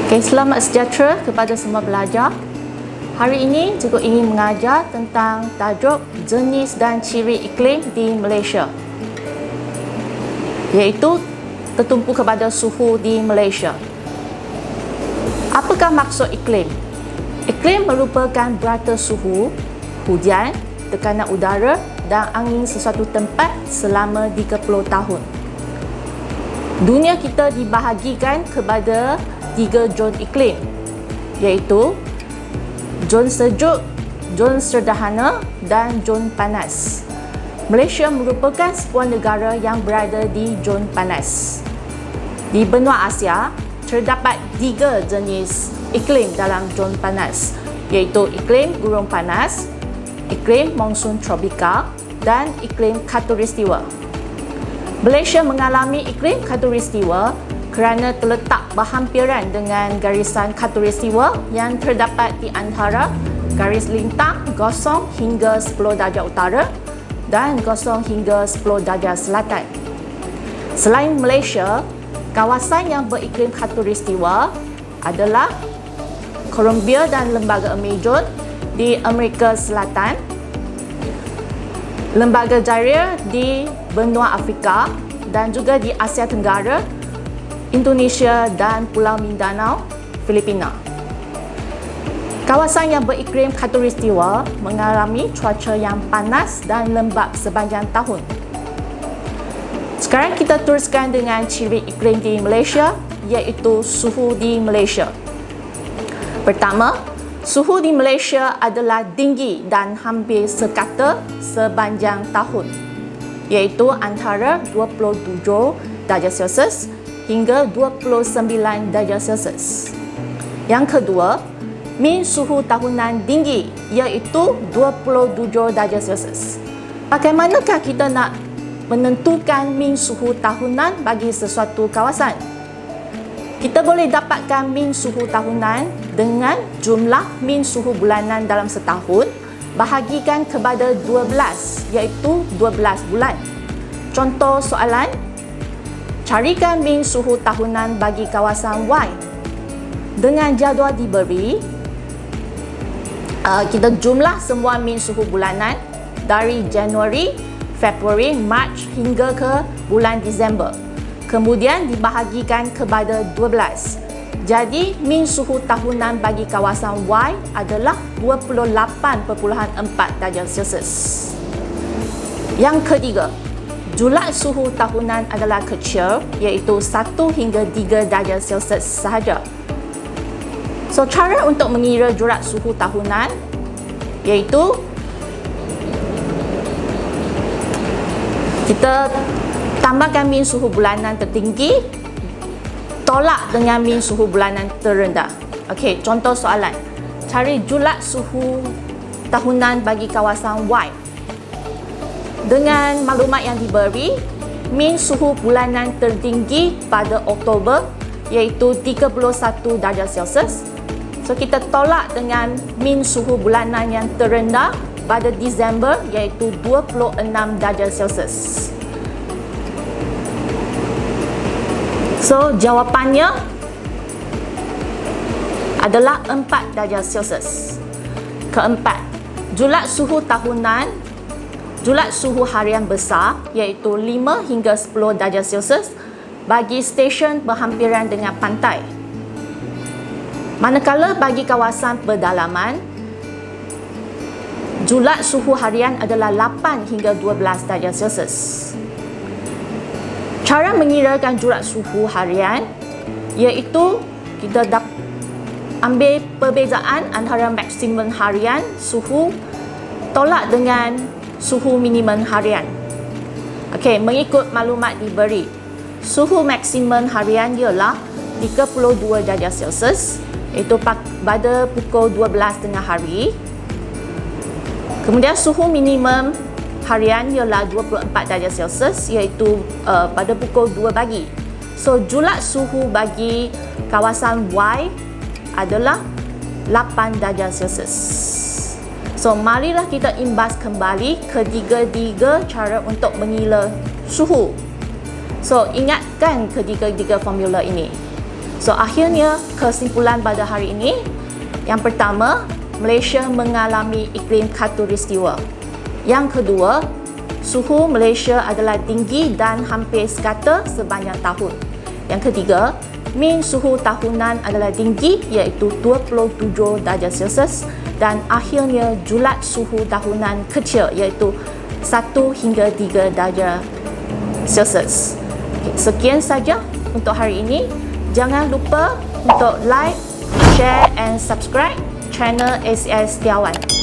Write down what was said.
Okay, selamat sejahtera kepada semua pelajar. Hari ini cikgu ingin mengajar tentang tajuk jenis dan ciri iklim di Malaysia, iaitu tertumpu kepada suhu di Malaysia. Apakah maksud iklim? Iklim merupakan berata suhu, hujan, tekanan udara dan angin sesuatu tempat selama 30 tahun. Dunia kita dibahagikan kepada 3 zon iklim, iaitu zon sejuk, zon sederhana dan zon panas. Malaysia merupakan sebuah negara yang berada di zon panas. Di benua Asia, terdapat 3 jenis iklim dalam zon panas, iaitu iklim gurun panas, iklim monsun tropika dan iklim khatulistiwa. Malaysia mengalami iklim khatulistiwa kerana terletak berhampiran dengan garisan khatulistiwa yang terdapat di antara garis lintang 0 hingga 10 darjah utara dan 0 hingga 10 darjah selatan. Selain Malaysia, kawasan yang beriklim khatulistiwa adalah Colombia dan Lembaga Amazon di Amerika Selatan, Lembaga Zaire di benua Afrika dan juga di Asia Tenggara, Indonesia dan Pulau Mindanao, Filipina. Kawasan yang beriklim khatulistiwa mengalami cuaca yang panas dan lembap sepanjang tahun. Sekarang kita teruskan dengan ciri iklim di Malaysia, iaitu suhu di Malaysia. Pertama, suhu di Malaysia adalah tinggi dan hampir sekata sepanjang tahun, iaitu antara 27 darjah Celsius hingga 29 darjah Celsius. Yang kedua, min suhu tahunan tinggi, iaitu 27 darjah Celsius. Bagaimanakah kita nak menentukan min suhu tahunan bagi sesuatu kawasan? Kita boleh dapatkan min suhu tahunan dengan jumlah min suhu bulanan dalam setahun bahagikan kepada 12, iaitu 12 bulan. Contoh soalan, carikan min suhu tahunan bagi kawasan Y. Dengan jadual diberi, kita jumlah semua min suhu bulanan dari Januari, Februari, Mac hingga ke bulan Disember. Kemudian dibahagikan kepada 12. Jadi, min suhu tahunan bagi kawasan Y adalah 28.4 darjah Celsius. Yang ketiga, julat suhu tahunan adalah kecil, iaitu 1 hingga 3 darjah Celsius sahaja. So, cara untuk mengira julat suhu tahunan iaitu kita tambahkan min suhu bulanan tertinggi tolak dengan min suhu bulanan terendah. Okey, contoh soalan. Cari julat suhu tahunan bagi kawasan Y. Dengan maklumat yang diberi, min suhu bulanan tertinggi pada Oktober iaitu 31 darjah Celsius. So kita tolak dengan min suhu bulanan yang terendah pada Disember iaitu 26 darjah Celsius. So jawapannya adalah 4 darjah Celsius. Keempat, julat suhu tahunan, julat suhu harian besar iaitu 5 hingga 10 darjah Celsius bagi stesen berhampiran dengan pantai. Manakala bagi kawasan pedalaman, julat suhu harian adalah 8 hingga 12 darjah Celsius. Cara mengirakan julat suhu harian iaitu kita ambil perbezaan antara maksimum harian suhu tolak dengan suhu minimum harian. Okey, mengikut maklumat diberi, suhu maksimum harian ialah 32 darjah Celsius, iaitu pada pukul 12 tengah hari. Kemudian suhu minimum harian ialah 24 darjah Celsius, iaitu pada pukul 2 pagi. So, julat suhu bagi kawasan Y adalah 8 darjah Celsius. So, marilah kita imbas kembali ketiga-tiga cara untuk mengira suhu. So, ingatkan ketiga-tiga formula ini. So akhirnya kesimpulan pada hari ini, yang pertama, Malaysia mengalami iklim khatulistiwa. Yang kedua, suhu Malaysia adalah tinggi dan hampir sekata sepanjang tahun. Yang ketiga, min suhu tahunan adalah tinggi iaitu 27 darjah Celsius dan akhirnya julat suhu tahunan kecil iaitu 1 hingga 3 darjah Celsius. Sekian saja untuk hari ini. Jangan lupa untuk like, share and subscribe channel ACI Setiawan.